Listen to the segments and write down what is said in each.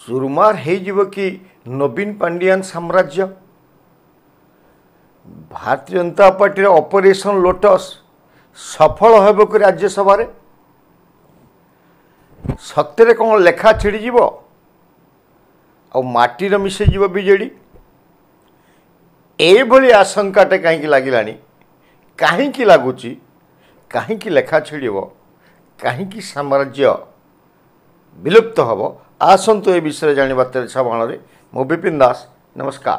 चुरमार हो कि नवीन पांडियान साम्राज्य Bharatiya Janata party operation lotus सफल हो कि राज्यसभा सत्य कौन लेखा छिड़ी आटीर मिसई बीजेडी एभली आशंकाटे कहीं लगिलानी कहीं लगुच कहीं लेखा छिड़ कहीं साम्राज्य विलुप्त हम आसतु ए विषय जानवा तेरछा बाण मु विपिन दास नमस्कार।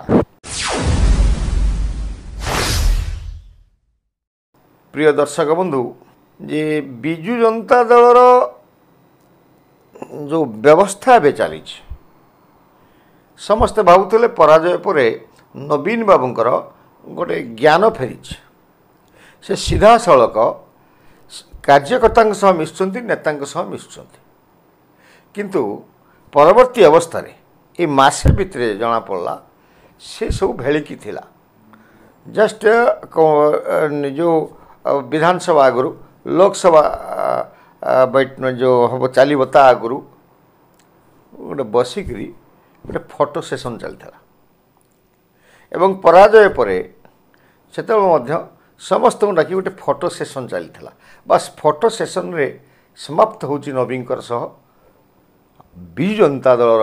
प्रिय दर्शक बंधु जे बिजु जनता दलर जो व्यवस्था ए चली समस्ते भावुले पराजय पर नवीन बाबूंकर गोटे ज्ञान फेरी से सीधा सड़क कार्यकर्ता मिशुंट नेता मिशुंट किंतु परवर्ती अवस्था ये मासे भितर जना पड़ा से सब भेलिकी थिला जस्ट जो विधानसभा आगु लोकसभा जो हम चलता आगु गोटे बसिक गोटे फोटो सेशन चलता एवं पराजय पर से समस्त डाक गोटे फोटो सेशन चलता बस फोटो सेशन रे समाप्त होची नवीनकर सह बिजु जनता दलर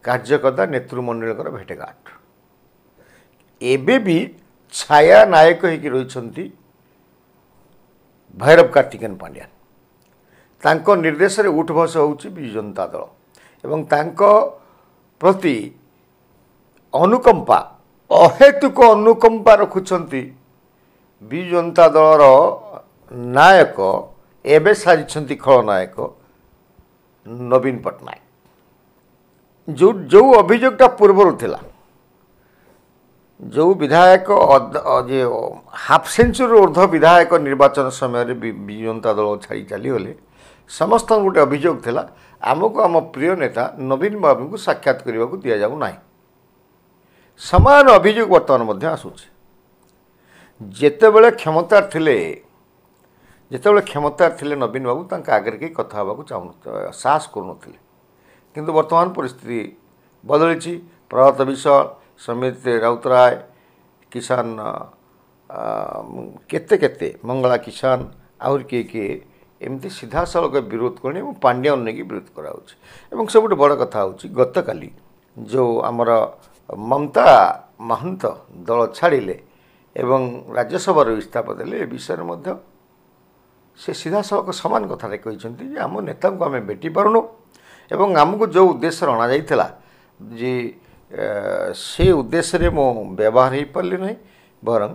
कार्यकर्ता नेतृमंडल भेटघाट एबे भी छाया नायक होगी रही भैरव कार्तिकेन पांड्यान तांको निर्देश रे उठ बस होची बिजु जनता दल एवं तांको प्रति अनुकंपा अहेतुक अनुकंपा रखुछंती बिजु जनता दलर नायक एबे साजिछंती खलनायक नवीन पट्टनायक जो जो अभियोगटा पूर्वर थिला जो विधायक हाफ सेंचुरी ऊर्ध्व विधायक निर्वाचन समय बिजु जनता दल छाड़ी चलीगले समस्त गोटे अभियोग थिला आमको आम प्रिय नेता नवीन बाबू को साक्षात करने को दि जाऊ ना समान अभियोग बर्तमान आसूचे जेतेबेले क्षमतार थिले जेतेबेले क्षमतार थिले नवीन बाबू तांका आगे कहीं कथा होगा चाहून साहस करुनथिले किंतु वर्तमान परिस्थिति बदली प्रभात विश्वाल समित राउतराय किसान केते केते मंगला किसान आहुरी किए एमती सीधा सड़क विरोध करनी पांड्यान नहीं विरोध कराऊँ सब बड़ कथा हूँ गत काली जो आमर ममता महंत दल छाड़िले एवं राज्यसभा इस्तीफा देले विषय में से सीधा सड़क सामान कथार कहते आम नेता को आम भेटी पारुनु एवं आमको जो उद्देश्य अणा जाइथिला जे से उद्देश्य मो व्यवहार हो पारे ना बरं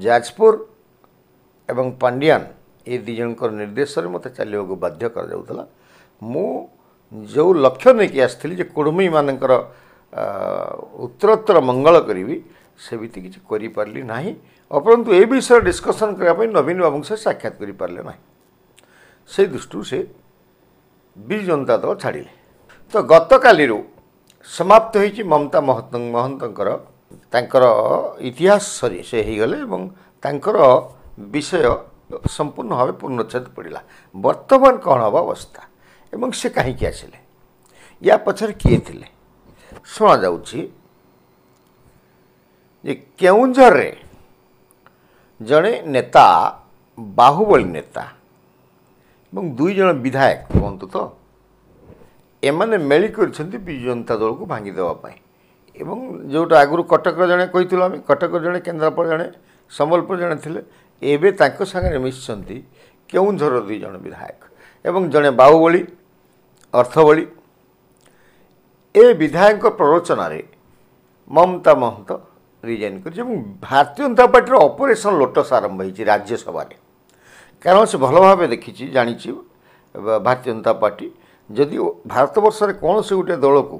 जाजपुर एवं पांड्यान ये दी जनकर निर्देश मत चलने को बाध्य कर जाउथला मु जो लक्ष्य नहीं कि आसली कुड़मी मानकर उत्तरोत्तर मंगल करी से भी किसी करि पारली नाही अपरंतु ए विषय डिस्कशन करने नवीन बाबू से साक्षात करि पारले ना से दृष्टि से बिजु जनता दल छाड़िले तो गत काली समाप्त होईची ममता महंतर तांकर इतिहास सरी से ही गले एवं तांकर विषय संपूर्ण भाव पूर्णच्छेद पड़ा वर्तमान कौन हम अवस्था एवं से कहीं आसिले या पछर किए थिले शुणा जाउछि जे केउंझर रे जड़े नेता बाहुबली नेता एवं दुई जन विधायक कहतु तो एमाने मेली करछंती बिजु जनता दल को भांगी देवाई एवं जोटा आगु कटक जड़े कही आम कटक जड़े केन्द्रापड़ा जड़े संबलपुर जड़े थिले एबे तांको संगे मिशिचंती केउंझर दुई जन विधायक एवं जड़े बाहुबली अर्थबली ए विधायक प्ररोचन ममता महंत रिजाइन कर Bharatiya Janata party operation lotus आरंभ होती राज्यसभा कारण से भल भाव देखी जानी भारतीय जनता पार्टी जदि भारत वर्ष में कौन से गोटे दल को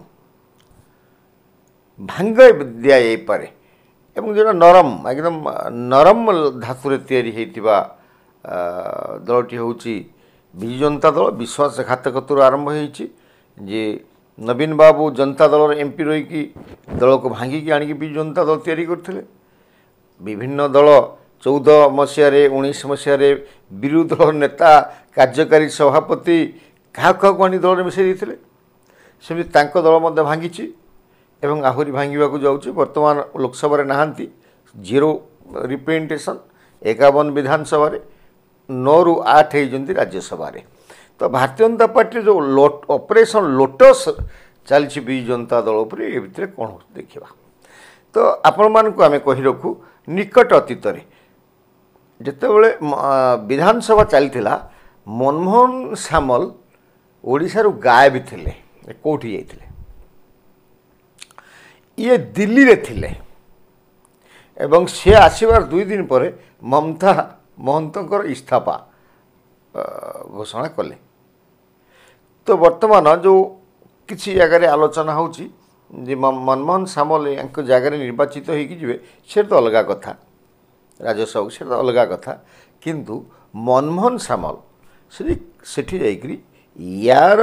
भांग दि पारे एवं जो नरम एकदम नरम धातु या दलटी हूँ बिजु जनता दल विश्वासघातकतर आरंभ होती जे नवीन बाबू जनता दल एमपी रहीकि दल को भांगिकी आणिकी बिजु जनता दल तैयारी करथिले विभिन्न दल 14 मसीह 19 मसीह विरोधी दल नेता कार्यकारी सभापति क्या क्या आनी दल मिसई देते ସେମିତି ତାଙ୍କ ଦଳ ମଧ୍ୟ ଭାଙ୍ଗିଛି ଏବଂ ଆହୁରି ଭାଙ୍ଗିବାକୁ ଯାଉଛି। ବର୍ତ୍ତମାନ ଲୋକସଭାରେ ନାହାନ୍ତି, 0 ରିପ୍ରେଜେଣ୍ଟେସନ୍, 51 ବିଧାନସଭାରେ, 9ରୁ 8 ହେଇଛନ୍ତି ରାଜ୍ୟସଭାରେ। ତ ଭାରତୀୟ ଜନତା ପାର୍ଟିର ଯେଉଁ ଅପରେସନ୍ ଲୋଟସ୍ ଚାଲିଛି ବିଜୁ ଜନତା ଦଳ ଉପରେ, ଏ ଭିତରେ କ'ଣ ହେଉଛି ଦେଖିବା। ତ ଆପଣମାନଙ୍କୁ ଆମେ କହି ରଖୁ, ନିକଟ ଅତୀତରେ ଯେତେବେଳେ ବିଧାନସଭା ଚାଲିଥିଲା, ମନମୋହନ ସାମଲ ଓଡ଼ିଶାରୁ ଗାୟବ ଥିଲେ, କେଉଁଠି ଯାଇଥିଲେ? ଇଏ ଦିଲ୍ଲୀରେ ଥିଲେ ଏବଂ ସେ ଆସିବାର 2 ଦିନ ପରେ ମମତା ମହନ୍ତଙ୍କର ଇସ୍ତଫା ଘୋଷଣା କଲେ। ତ ବର୍ତ୍ତମାନ ଯେଉଁ କିଛି ଜାଗାରେ ଆଲୋଚନା ହେଉଛି ଯେ ମନମୋହନ ସାମଲ ୟାଙ୍କ ଜାଗାରେ ନିର୍ବାଚିତ ହୋଇକି ଯିବେ, ସେଟା ତ ଅଲଗା କଥା, ରାଜ୍ୟସଭାକୁ ସେଟା ତ ଅଲଗା କଥା। କିନ୍ତୁ ମନମୋହନ ସାମଲ ସେଠି ଯାଇକରି ୟାର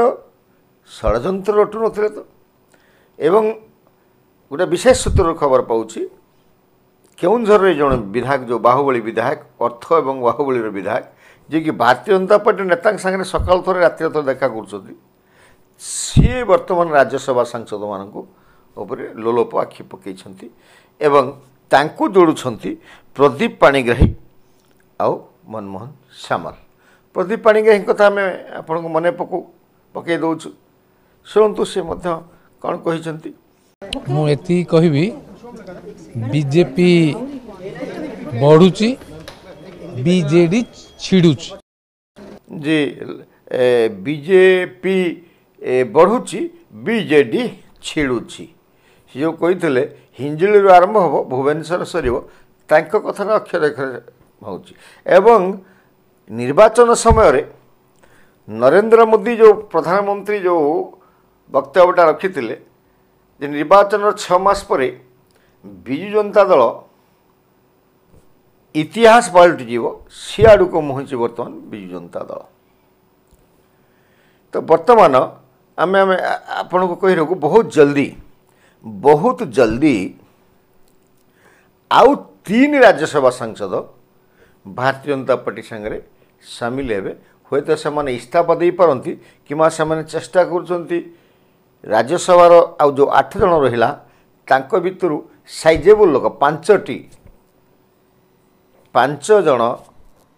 ଷଡ଼ଯନ୍ତ୍ର ରଟୁ ନଥିଲେ ତ। ଏବଂ ଗୋଟେ ବିଶେଷ ସୂତ୍ରରୁ ଖବର ପାଉଛି, କେଉଁଝରରେ ଜଣେ ବିଧାୟକ, ଯେଉଁ ବାହୁବଳୀ ବିଧାୟକ, ଅର୍ଥ ଏବଂ ବାହୁବଳୀର ବିଧାୟକ, ଯିଏକି ଭାରତୀୟ ଜନତା ପାର୍ଟି ନେତାଙ୍କ ସାଙ୍ଗରେ ସକାଳୁ ଥରେ ରାତିରେ ଥରେ ଦେଖା କରୁଛନ୍ତି, ସିଏ ବର୍ତ୍ତମାନ ରାଜ୍ୟସଭା ସାଂସଦମାନଙ୍କୁ ଉପରେ ଲୋଲୋପ ଆଖି ପକାଇଛନ୍ତି ଏବଂ ତାଙ୍କୁ ଯୋଡ଼ୁଛନ୍ତି ପ୍ରଦୀପ ପାଣିଗ୍ରାହୀ ଆଉ ମନମୋହନ ସାମଲ। ପ୍ରଦୀପ ପାଣିଗ୍ରାହୀଙ୍କ କଥା ଆମେ ଆପଣଙ୍କୁ ମନେ ପକାଇ ଦେଉଛୁ, ଶୁଣନ୍ତୁ ସେ ମଧ୍ୟ କ'ଣ କହିଛନ୍ତି। ମୁଁ ଏତିକି କହିବି, ବିଜେପି ବଢ଼ୁଛି, ବିଜେଡି ଛିଡ଼ୁଛି। ଯେ ବିଜେପି ବଢ଼ୁଛି, ବିଜେଡି ଛିଡ଼ୁଛି। ସେ ଯେଉଁ କହିଥିଲେ ହିଞ୍ଜିଳିରୁ ଆରମ୍ଭ ହେବ ଭୁବନେଶ୍ୱର ସରିବ, ତାଙ୍କ କଥାଟା ଅକ୍ଷରେ ଅକ୍ଷରେ ହେଉଛି। ଏବଂ ନିର୍ବାଚନ ସମୟରେ ନରେନ୍ଦ୍ର ମୋଦି ଯେଉଁ ପ୍ରଧାନମନ୍ତ୍ରୀ ଯେଉଁ ବକ୍ତବ୍ୟଟା ରଖିଥିଲେ ଯେ ନିର୍ବାଚନର 6 ମାସ ପରେ ବିଜୁ ଜନତା ଦଳ ଇତିହାସ ପାଲଟିଯିବ, ସିଆଡ଼କୁ ମୁହଁଛି ବର୍ତ୍ତମାନ ବିଜୁ ଜନତା ଦଳ। ତ ବର୍ତ୍ତମାନ ଆମେ ଆପଣଙ୍କୁ କହି ରଖୁ, ବହୁତ ଜଲ୍ଦି ଆଉ 3 ରାଜ୍ୟସଭା ସାଂସଦ ଭାରତୀୟ ଜନତା ପାର୍ଟି ସାଙ୍ଗରେ ସାମିଲ ହେବେ। ହୁଏତ ସେମାନେ ଇସ୍ତଫା ଦେଇପାରନ୍ତି କିମ୍ବା ସେମାନେ ଚେଷ୍ଟା କରୁଛନ୍ତି ରାଜ୍ୟସଭାର ଆଉ ଯେଉଁ 8 ଜଣ ରହିଲା ତାଙ୍କ ଭିତରୁ ସାଇଜେବୁଲ୍ ଲୋକ 5 ଜଣ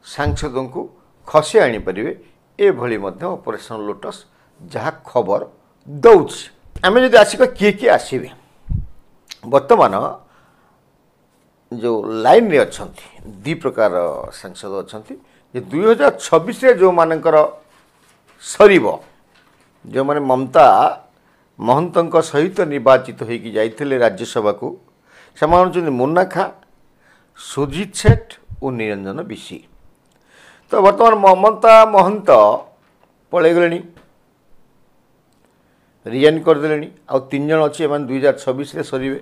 ସାଂସଦଙ୍କୁ ଖସି ଆଣିପାରିବେ, ଏଭଳି ମଧ୍ୟ ଅପରେସନ୍ ଲୋଟସ୍ ଯାହା ଖବର ଦେଉଛି। ଆମେ ଯଦି ଆସିବା କିଏ ଆସିବେ, ବର୍ତ୍ତମାନ ଯେଉଁ ଲାଇନ୍ରେ ଅଛନ୍ତି 2 ପ୍ରକାର ସାଂସଦ ଅଛନ୍ତି। ଯେ 2026ରେ ଯେଉଁମାନଙ୍କର ସରିବ, ଯେଉଁମାନେ ମମତା ମହନ୍ତଙ୍କ ସହିତ ନିର୍ବାଚିତ ହୋଇକି ଯାଇଥିଲେ ରାଜ୍ୟସଭାକୁ, ସେମାନେ ହେଉଛନ୍ତି ମୁନ୍ନା ଖାଁ, ସୁଜିତ ସେଠ ଓ ନିରଞ୍ଜନ ବିଶି। ତ ବର୍ତ୍ତମାନ ମମତା ମହନ୍ତ ପଳେଇଗଲେଣି, ରିଜାଇନ୍ କରିଦେଲେଣି। ଆଉ 3 ଜଣ ଅଛି, ଏମାନେ 2026ରେ ସରିବେ।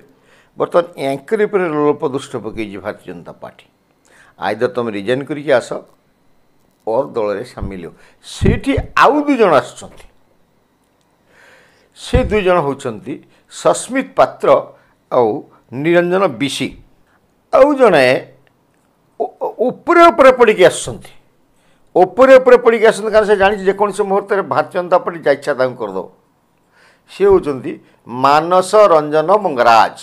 ବର୍ତ୍ତମାନ ୟାଙ୍କରି ଉପରେ ଲୋପ ଦୃଷ୍ଟି ପକାଇଛି ଭାରତୀୟ ଜନତା ପାର୍ଟି। ଆଇଦର ତୁମେ ରିଜାଇନ୍ କରିକି ଆସ ଅର୍ ଦଳରେ ସାମିଲ ହୁଅ। ସେଇଠି ଆଉ 2 ଜଣ ଆସୁଛନ୍ତି, ସେ 2 ଜଣ ହେଉଛନ୍ତି ସସ୍ମିତ ପାତ୍ର ଆଉ ନିରଞ୍ଜନ ବିଶି। ଆଉ ଜଣେ ଉପରେ ପଡ଼ିକି ଆସୁଛନ୍ତି, କାରଣ ସେ ଜାଣିଛି ଯେକୌଣସି ମୁହୂର୍ତ୍ତରେ ଭାରତୀୟ ଜନତା ପାର୍ଟି ଯା ଇଚ୍ଛା ତାଙ୍କୁ କରିଦେବ। ସେ ହେଉଛନ୍ତି ମାନସ ରଞ୍ଜନ ମଙ୍ଗରାଜ।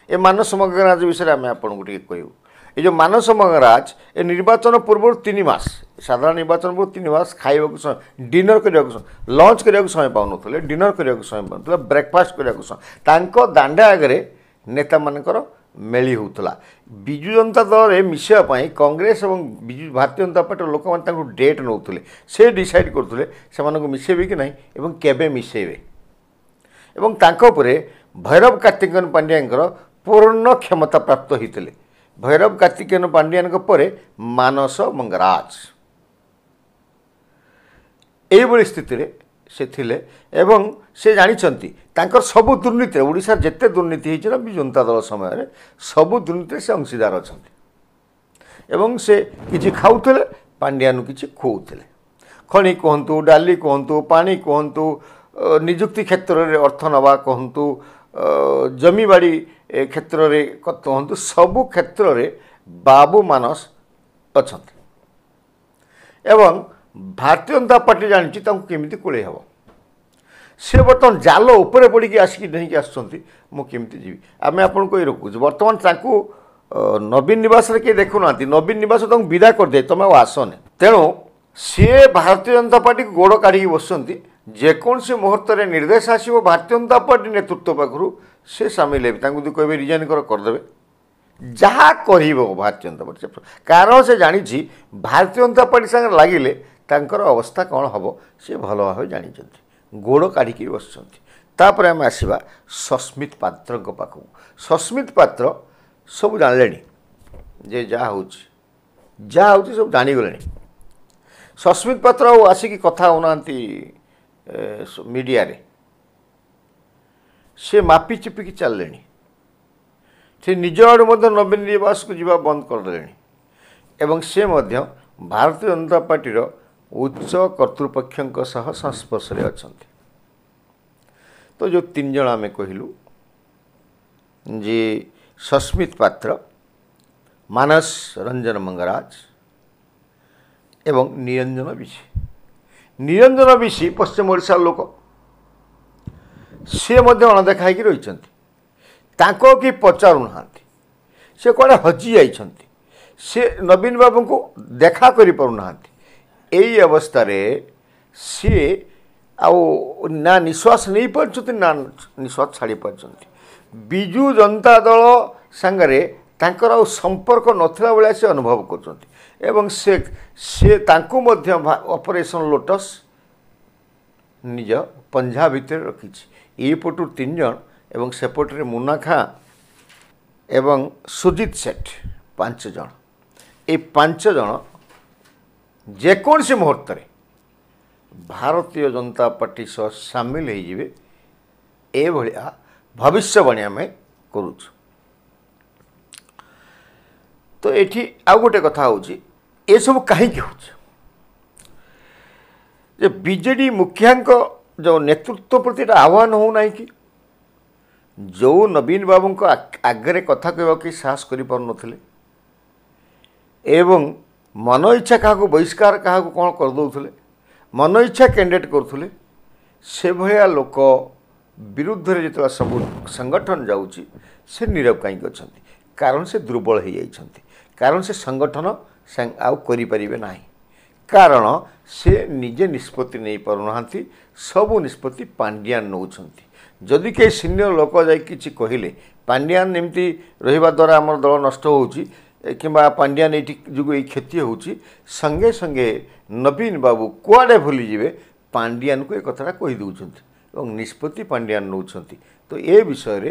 ଏ ମାନସ ମଙ୍ଗରାଜ ବିଷୟରେ ଆମେ ଆପଣଙ୍କୁ ଟିକେ କହିବୁ। ଏ ଯେଉଁ ମାନସ ମଙ୍ଗରାଜ, ଏ ନିର୍ବାଚନ ପୂର୍ବରୁ 3 ମାସ, ସାଧାରଣ ନିର୍ବାଚନ ପୂର୍ବରୁ 3 ମାସ ଖାଇବାକୁ ସମୟ, ଡିନର କରିବାକୁ ସମୟ, ଲଞ୍ଚ କରିବାକୁ ସମୟ ପାଉନଥିଲେ, ଡିନର କରିବାକୁ ସମୟ ପାଉନଥିଲେ, ବ୍ରେକଫାଷ୍ଟ କରିବାକୁ ସମୟ, ତାଙ୍କ ଦାଣ୍ଡ ଆଗରେ ନେତାମାନଙ୍କର ମେଳି ହେଉଥିଲା। ବିଜୁ ଜନତା ଦଳରେ ମିଶିବା ପାଇଁ କଂଗ୍ରେସ ଏବଂ ଭାରତୀୟ ଜନତା ପାର୍ଟିର ଲୋକମାନେ ତାଙ୍କୁ ଡେଟ୍ ନେଉଥିଲେ। ସେ ଡିସାଇଡ଼୍ କରୁଥିଲେ ସେମାନଙ୍କୁ ମିଶାଇବେ କି ନାହିଁ ଏବଂ କେବେ ମିଶାଇବେ। ଏବଂ ତାଙ୍କ ଉପରେ ଭୈରବ କାର୍ତ୍ତିକେୟନ ପାଣ୍ଡିଆଙ୍କର ପୂର୍ଣ୍ଣ କ୍ଷମତା ପ୍ରାପ୍ତ ହୋଇଥିଲେ। ଭୈରବ କାର୍ତ୍ତିକେୟନ ପାଣ୍ଡିଆନଙ୍କ ପରେ ମାନସ ମଙ୍ଗରାଜ। ଏଇଭଳି ସ୍ଥିତିରେ ସେ ଥିଲେ ଏବଂ ସେ ଜାଣିଛନ୍ତି ତାଙ୍କର ସବୁ ଦୁର୍ନୀତିରେ, ଓଡ଼ିଶାର ଯେତେ ଦୁର୍ନୀତି ହେଇଛି ନା ବିଜୁ ଜନତା ଦଳ ସମୟରେ, ସବୁ ଦୁର୍ନୀତିରେ ସେ ଅଂଶୀଦାର ଅଛନ୍ତି। ଏବଂ ସେ କିଛି ଖାଉଥିଲେ, ପାଣ୍ଡିଆନକୁ କିଛି ଖୁଆଉଥିଲେ। ଖଣି କୁହନ୍ତୁ, ଡାଲି କୁହନ୍ତୁ, ପାଣି କୁହନ୍ତୁ, ନିଯୁକ୍ତି କ୍ଷେତ୍ରରେ ଅର୍ଥ ନେବା କୁହନ୍ତୁ, ଜମିବାଡ଼ି କ୍ଷେତ୍ରରେ କୁହନ୍ତୁ, ସବୁ କ୍ଷେତ୍ରରେ ବାବୁ ମାନସ ଅଛନ୍ତି। ଏବଂ ଭାରତୀୟ ଜନତା ପାର୍ଟି ଜାଣିଛି ତାଙ୍କୁ କେମିତି କୋଳେଇ ହେବ। ସେ ବର୍ତ୍ତମାନ ଜାଲ ଉପରେ ପଡ଼ିକି ଆସିକି ନେଇକି ଆସୁଛନ୍ତି ମୁଁ କେମିତି ଯିବି। ଆମେ ଆପଣଙ୍କୁ କହି ରଖୁଛୁ ବର୍ତ୍ତମାନ ତାଙ୍କୁ ନବୀନ ନିବାସରେ କେହି ଦେଖୁନାହାନ୍ତି। ନବୀନ ନିବାସ ତାଙ୍କୁ ବିଦା କରିଦିଏ, ତୁମେ ଆଉ ଆସନି। ତେଣୁ ସିଏ ଭାରତୀୟ ଜନତା ପାର୍ଟିକୁ ଗୋଡ଼ କାଢ଼ିକି ବସୁଛନ୍ତି। ଯେକୌଣସି ମୁହୂର୍ତ୍ତରେ ନିର୍ଦ୍ଦେଶ ଆସିବ ଭାରତୀୟ ଜନତା ପାର୍ଟି ନେତୃତ୍ୱ ପାଖରୁ ସେ ସାମିଲ ହେବେ। ତାଙ୍କୁ ଯଦି କହିବେ ରିଜାଇନ୍ କରିଦେବେ, ଯାହା କରିବ ଭାରତୀୟ ଜନତା ପାର୍ଟି। କାରଣ ସେ ଜାଣିଛି ଭାରତୀୟ ଜନତା ପାର୍ଟି ସାଙ୍ଗରେ ଲାଗିଲେ ତାଙ୍କର ଅବସ୍ଥା କ'ଣ ହେବ ସେ ଭଲ ଭାବେ ଜାଣିଛନ୍ତି, ଗୋଡ଼ କାଢ଼ିକି ବସୁଛନ୍ତି। ତାପରେ ଆମେ ଆସିବା ସସ୍ମିତ ପାତ୍ରଙ୍କ ପାଖକୁ। ସସ୍ମିତ ପାତ୍ର ସବୁ ଜାଣିଲେଣି ଯେ ଯାହା ହେଉଛି ସବୁ ଜାଣିଗଲେଣି। ସସ୍ମିତ ପାତ୍ର ଆଉ ଆସିକି କଥା ହେଉନାହାନ୍ତି ମିଡ଼ିଆରେ, ସେ ମାପି ଚିପିକି ଚାଲିଲେଣି। ସେ ନିଜ ଆଡ଼ୁ ମଧ୍ୟ ନବୀନ ନିବାସକୁ ଯିବା ବନ୍ଦ କରିଦେଲେଣି ଏବଂ ସେ ମଧ୍ୟ ଭାରତୀୟ ଜନତା ପାର୍ଟିର ଉଚ୍ଚ କର୍ତ୍ତୃପକ୍ଷଙ୍କ ସହ ସଂସ୍ପର୍ଶରେ ଅଛନ୍ତି। ତ ଯେଉଁ 3 ଜଣ ଆମେ କହିଲୁ ଯେ ସସ୍ମିତ ପାତ୍ର, ମାନସ ରଞ୍ଜନ ମଙ୍ଗରାଜ ଏବଂ ନିରଞ୍ଜନ ବିଶି। ନିରଞ୍ଜନ ବିଶି ପଶ୍ଚିମ ଓଡ଼ିଶାର ଲୋକ, ସେ ମଧ୍ୟ ଅଣଦେଖା ହେଇକି ରହିଛନ୍ତି। ତାଙ୍କୁ କେହି ପଚାରୁନାହାନ୍ତି, ସେ କୁଆଡ଼େ ହଜି ଯାଇଛନ୍ତି, ସେ ନବୀନ ବାବୁଙ୍କୁ ଦେଖା କରିପାରୁନାହାନ୍ତି। ଏଇ ଅବସ୍ଥାରେ ସିଏ ଆଉ ନା ନିଶ୍ୱାସ ନେଇପାରୁଛନ୍ତି ନା ନିଶ୍ୱାସ ଛାଡ଼ି ପାରୁଛନ୍ତି। ବିଜୁ ଜନତା ଦଳ ସାଙ୍ଗରେ ତାଙ୍କର ଆଉ ସମ୍ପର୍କ ନଥିଲା ଭଳିଆ ସେ ଅନୁଭବ କରୁଛନ୍ତି ଏବଂ ସେ ତାଙ୍କୁ ମଧ୍ୟ ଅପରେସନ୍ ଲୋଟସ୍ ନିଜ ପଞ୍ଝା ଭିତରେ ରଖିଛି। ଏଇପଟୁ 3 ଜଣ ଏବଂ ସେପଟରେ ମୁନା ଖାଁ ଏବଂ ସୁଜିତ ସେଠ 5 ଜଣ। এই 5 ଜଣ ଯେକୌଣସି ମୁହୂର୍ତ୍ତରେ ଭାରତୀୟ ଜନତା ପାର୍ଟି ସହ ସାମିଲ ହୋଇଯିବେ ଏଭଳିଆ ଭବିଷ୍ୟବାଣୀ ଆମେ କରୁଛୁ। ତ ଏଠି ଆଉ ଗୋଟେ କଥା ହେଉଛି ଏସବୁ କାହିଁକି ହେଉଛି ଯେ ବିଜେଡ଼ି ମୁଖିଆଙ୍କ ଯେଉଁ ନେତୃତ୍ୱ ପ୍ରତି ଏଇଟା ଆହ୍ୱାନ ହେଉନାହିଁ କି? ଯେଉଁ ନବୀନ ବାବୁଙ୍କ ଆଗରେ କଥା କହିବାକୁ କେହି ସାହସ କରିପାରୁନଥିଲେ ଏବଂ ମନ ଇଚ୍ଛା କାହାକୁ ବହିଷ୍କାର କାହାକୁ କ'ଣ କରିଦେଉଥିଲେ, ମନ ଇଚ୍ଛା କ୍ୟାଣ୍ଡିଡେଟ୍ କରୁଥିଲେ, ସେଭଳିଆ ଲୋକ ବିରୁଦ୍ଧରେ ଯେତେବେଳେ ସବୁ ସଂଗଠନ ଯାଉଛି ସେ ନୀରବ କାହିଁକି ଅଛନ୍ତି? କାରଣ ସେ ଦୁର୍ବଳ ହୋଇଯାଇଛନ୍ତି, କାରଣ ସେ ସଂଗଠନ ଆଉ କରିପାରିବେ ନାହିଁ, କାରଣ ସେ ନିଜେ ନିଷ୍ପତ୍ତି ନେଇପାରୁନାହାନ୍ତି। ସବୁ ନିଷ୍ପତ୍ତି ପାଣ୍ଡିଆନ ନେଉଛନ୍ତି। ଯଦି କେହି ସିନିୟର ଲୋକ ଯାଇ କିଛି କହିଲେ ପାଣ୍ଡିଆନ ଏମିତି ରହିବା ଦ୍ୱାରା ଆମର ଦଳ ନଷ୍ଟ ହେଉଛି କିମ୍ବା ପାଣ୍ଡିଆନ ଏଇଠି ଯୋଗୁଁ ଏଇ କ୍ଷତି ହେଉଛି, ସଙ୍ଗେ ସଙ୍ଗେ ନବୀନ ବାବୁ କୁଆଡ଼େ ଭୁଲିଯିବେ ପାଣ୍ଡିଆନକୁ ଏ କଥାଟା କହିଦେଉଛନ୍ତି ଏବଂ ନିଷ୍ପତ୍ତି ପାଣ୍ଡିଆନ ନେଉଛନ୍ତି। ତ ଏ ବିଷୟରେ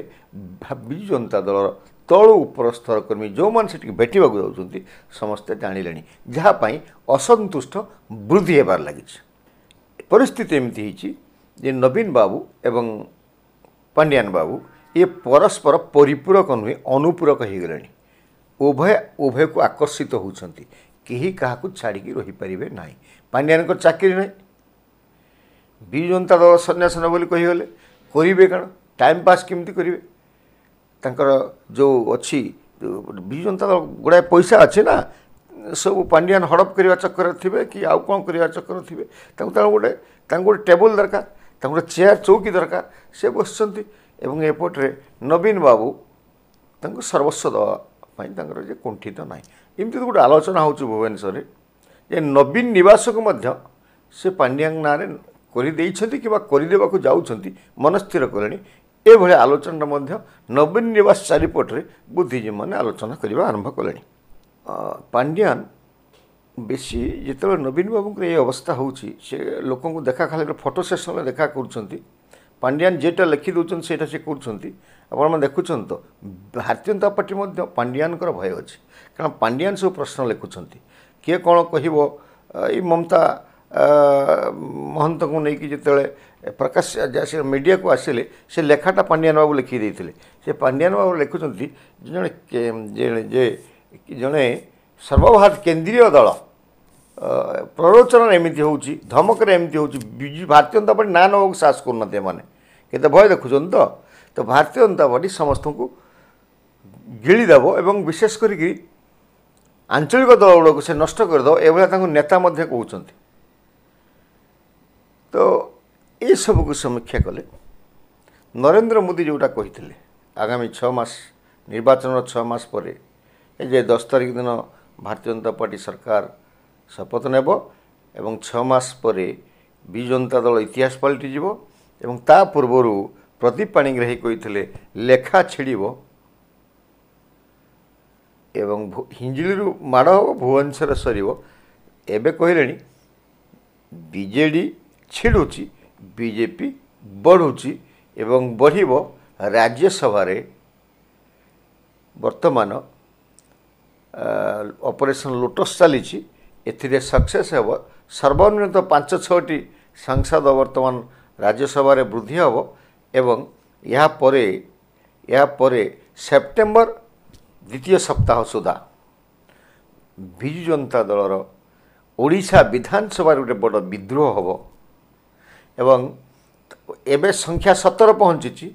ବିଜୁ ଜନତା ଦଳର ତଳୁ ଉପର ସ୍ତର କର୍ମୀ ଯେଉଁମାନେ ସେଠିକି ଭେଟିବାକୁ ଯାଉଛନ୍ତି ସମସ୍ତେ ଜାଣିଲେଣି, ଯାହା ପାଇଁ ଅସନ୍ତୁଷ୍ଟ ବୃଦ୍ଧି ହେବାର ଲାଗିଛି। ପରିସ୍ଥିତି ଏମିତି ହେଇଛି ଯେ ନବୀନ ବାବୁ ଏବଂ ପାଣ୍ଡିଆନ ବାବୁ ଏ ପରସ୍ପର ପରିପୂରକ ନୁହେଁ, ଅନୁପୂରକ ହୋଇଗଲେଣି। ଉଭୟକୁ ଆକର୍ଷିତ ହେଉଛନ୍ତି, କେହି କାହାକୁ ଛାଡ଼ିକି ରହିପାରିବେ ନାହିଁ। ପାଣ୍ଡିଆନଙ୍କର ଚାକିରି ନାହିଁ, ବିଜୁ ଜନତା ଦଳ ସନ୍ନ୍ୟାସ ନ ବୋଲି କହିଗଲେ, କରିବେ କ'ଣ? ଟାଇମ୍ ପାସ୍ କେମିତି କରିବେ? ତାଙ୍କର ଯେଉଁ ଅଛି ବିଜୁ ଜନତା ଦଳ ଗୁଡ଼ାଏ ପଇସା ଅଛି ନା, ସବୁ ପାଣ୍ଡିଆନ ହଡ଼ପ କରିବା ଚକ୍କରରେ ଥିବେ କି ଆଉ କ'ଣ କରିବା ଚକ୍କରରେ ଥିବେ। ତାଙ୍କୁ ଗୋଟେ ଟେବୁଲ ଦରକାର, ତାଙ୍କୁ ଗୋଟେ ଚେୟାର ଚୌକି ଦରକାର, ସେ ବସୁଛନ୍ତି ଏବଂ ଏପଟରେ ନବୀନ ବାବୁ ତାଙ୍କୁ ସର୍ବସ୍ୱ ଦେବା ପାଇଁ ତାଙ୍କର ଯେ କୁଣ୍ଠିତ ନାହିଁ। ଏମିତି ଗୋଟେ ଆଲୋଚନା ହେଉଛି ଭୁବନେଶ୍ୱରରେ ଯେ ନବୀନ ନିବାସକୁ ମଧ୍ୟ ସେ ପାଣ୍ଡିଆନ ନାଁରେ କରିଦେଇଛନ୍ତି କିମ୍ବା କରିଦେବାକୁ ଯାଉଛନ୍ତି, ମନସ୍ଥିର କଲେଣି। ଏଭଳିଆ ଆଲୋଚନାଟା ମଧ୍ୟ ନବୀନ ନିବାସ ଚାରିପଟରେ ବୁଦ୍ଧିଜୀବୀମାନେ ଆଲୋଚନା କରିବା ଆରମ୍ଭ କଲେଣି। ପାଣ୍ଡିଆନ ବେଶୀ ଯେତେବେଳେ ନବୀନ ବାବୁଙ୍କର ଏ ଅବସ୍ଥା ହେଉଛି, ସେ ଲୋକଙ୍କୁ ଦେଖା ଖାଲି ଫଟୋ ସେସନରେ ଦେଖା କରୁଛନ୍ତି, ପାଣ୍ଡିଆନ ଯେଟା ଲେଖିଦେଉଛନ୍ତି ସେଇଟା ସେ କରୁଛନ୍ତି। ଆପଣମାନେ ଦେଖୁଛନ୍ତି ତ, ଭାରତୀୟ ଜନତା ପାର୍ଟି ମଧ୍ୟ ପାଣ୍ଡିଆନଙ୍କର ଭୟ ଅଛି, କାରଣ ପାଣ୍ଡିଆନ ସବୁ ପ୍ରଶ୍ନ ଲେଖୁଛନ୍ତି। କିଏ କ'ଣ କହିବ? ଏଇ ମମତା ମହନ୍ତଙ୍କୁ ନେଇକି ଯେତେବେଳେ ପ୍ରକାଶ ମିଡ଼ିଆକୁ ଆସିଲେ ସେ ଲେଖାଟା ପାଣ୍ଡିଆନ ବାବୁ ଲେଖିଦେଇଥିଲେ। ସେ ପାଣ୍ଡିଆନ ବାବୁ ଲେଖୁଛନ୍ତି ଜଣେ ସର୍ବଭାରତ କେନ୍ଦ୍ରୀୟ ଦଳ ପ୍ରରୋଚନରେ ଏମିତି ହେଉଛି, ଧମକରେ ଏମିତି ହେଉଛି, ଭାରତୀୟ ଜନତା ପାର୍ଟି ନାଁ ନେବାକୁ ସାହସ କରୁନାହାନ୍ତି। ଏମାନେ କେତେ ଭୟ ଦେଖୁଛନ୍ତି ତ ଭାରତୀୟ ଜନତା ପାର୍ଟି ସମସ୍ତଙ୍କୁ ଗିଳିଦେବ ଏବଂ ବିଶେଷ କରିକି ଆଞ୍ଚଳିକ ଦଳଗୁଡ଼ିକୁ ସେ ନଷ୍ଟ କରିଦେବ, ଏଭଳିଆ ତାଙ୍କୁ ନେତା ମଧ୍ୟ କହୁଛନ୍ତି। ତ ଏସବୁକୁ ସମୀକ୍ଷା କଲେ ନରେନ୍ଦ୍ର ମୋଦି ଯେଉଁଟା କହିଥିଲେ ଆଗାମୀ 6 ମାସ ନିର୍ବାଚନର 6 ମାସ ପରେ ଏ ଯେ 10 ତାରିଖ ଦିନ ଭାରତୀୟ ଜନତା ପାର୍ଟି ସରକାର ଶପଥ ନେବ ଏବଂ 6 ମାସ ପରେ ବିଜୁ ଜନତା ଦଳ ଇତିହାସ ପାଲଟିଯିବ ଏବଂ ତା ପୂର୍ବରୁ ପ୍ରଦୀପ ପାଣିଗ୍ରାହୀ କହିଥିଲେ ଲେଖା ଛିଡ଼ିବ ଏବଂ ହିଞ୍ଜିଳିରୁ ମାଡ଼ ହେବ ଭୁବନେଶ୍ୱର ସରିବ। ଏବେ କହିଲେଣି ବିଜେଡ଼ି ଛିଡ଼ୁଛି ବିଜେପି ବଢ଼ୁଛି ଏବଂ ବଢ଼ିବ। ରାଜ୍ୟସଭାରେ ବର୍ତ୍ତମାନ ଅପରେସନ୍ ଲୋଟସ୍ ଚାଲିଛି, ଏଥିରେ ସକ୍ସେସ୍ ହେବ। ସର୍ବନିମ୍ନ 5-6ଟି ସାଂସଦ ବର୍ତ୍ତମାନ ରାଜ୍ୟସଭାରେ ବୃଦ୍ଧି ହେବ ଏବଂ ଏହାପରେ ସେପ୍ଟେମ୍ବର ଦ୍ୱିତୀୟ ସପ୍ତାହ ସୁଦ୍ଧା ବିଜୁ ଜନତା ଦଳର ଓଡ଼ିଶା ବିଧାନସଭାରେ ଗୋଟେ ବଡ଼ ବିଦ୍ରୋହ ହେବ ଏବଂ ଏବେ ସଂଖ୍ୟା 17 ପହଞ୍ଚିଛି।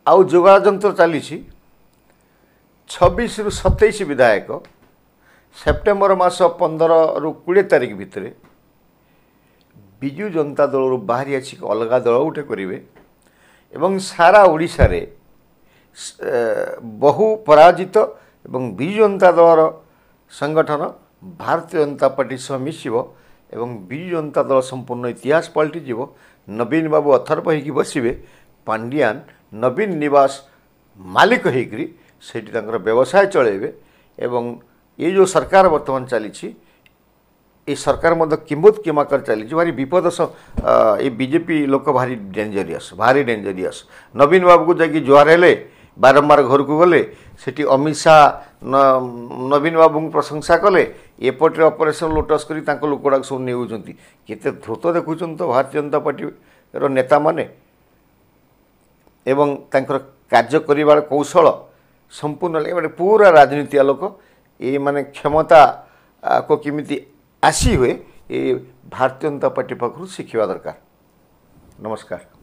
ଆଉ ଯୋଗାଡ଼ ଯନ୍ତ୍ର ଚାଲିଛି। 26ରୁ 27 ବିଧାୟକ ସେପ୍ଟେମ୍ବର ମାସ 15ରୁ 20 ତାରିଖ ଭିତରେ ବିଜୁ ଜନତା ଦଳରୁ ବାହାରି ଆସିକି ଅଲଗା ଦଳ ଗୋଟେ କରିବେ ଏବଂ ସାରା ଓଡ଼ିଶାରେ ବହୁ ପରାଜିତ ଏବଂ ବିଜୁ ଜନତା ଦଳର ସଂଗଠନ ଭାରତୀୟ ଜନତା ପାର୍ଟି ସହ ମିଶିବ ଏବଂ ବିଜୁ ଜନତା ଦଳ ସମ୍ପୂର୍ଣ୍ଣ ଇତିହାସ ପାଲଟିଯିବ। ନବୀନ ବାବୁ ଅଥର୍ବ ହେଇକି ବସିବେ, ପାଣ୍ଡିଆନ ନବୀନ ନିବାସ ମାଲିକ ହେଇକରି ସେଇଠି ତାଙ୍କର ବ୍ୟବସାୟ ଚଳାଇବେ ଏବଂ ଏ ଯେଉଁ ସରକାର ବର୍ତ୍ତମାନ ଚାଲିଛି ଏ ସରକାର ମଧ୍ୟ କିମ୍ବତ କିମାକର ଚାଲିଛି। ଭାରି ବିପଦ ଏ ବିଜେପି ଲୋକ ଭାରି ଡେଞ୍ଜରିୟସ୍। ନବୀନ ବାବୁକୁ ଯାଇକି ଜୁହାର ହେଲେ, ବାରମ୍ବାର ଘରକୁ ଗଲେ, ସେଠି ଅମିତ ଶାହା ନବୀନ ବାବୁଙ୍କୁ ପ୍ରଶଂସା କଲେ, ଏପଟରେ ଅପରେସନ୍ ଲୋଟସ୍ କରି ତାଙ୍କ ଲୋକଗୁଡ଼ାକ ସବୁ ନେଉଛନ୍ତି। କେତେ ଦ୍ରୁତ ଦେଖୁଛନ୍ତି ତ ଭାରତୀୟ ଜନତା ପାର୍ଟିର ନେତାମାନେ ଏବଂ ତାଙ୍କର କାର୍ଯ୍ୟ କରିବାର କୌଶଳ ସମ୍ପୂର୍ଣ୍ଣ ମାନେ ପୁରା ରାଜନୀତିଆ ଲୋକ। ଏମାନେ କ୍ଷମତାକୁ କେମିତି ଆସି ହୁଏ ଏ ଭାରତୀୟ ଜନତା ପାର୍ଟି ପାଖରୁ ଶିଖିବା ଦରକାର। ନମସ୍କାର।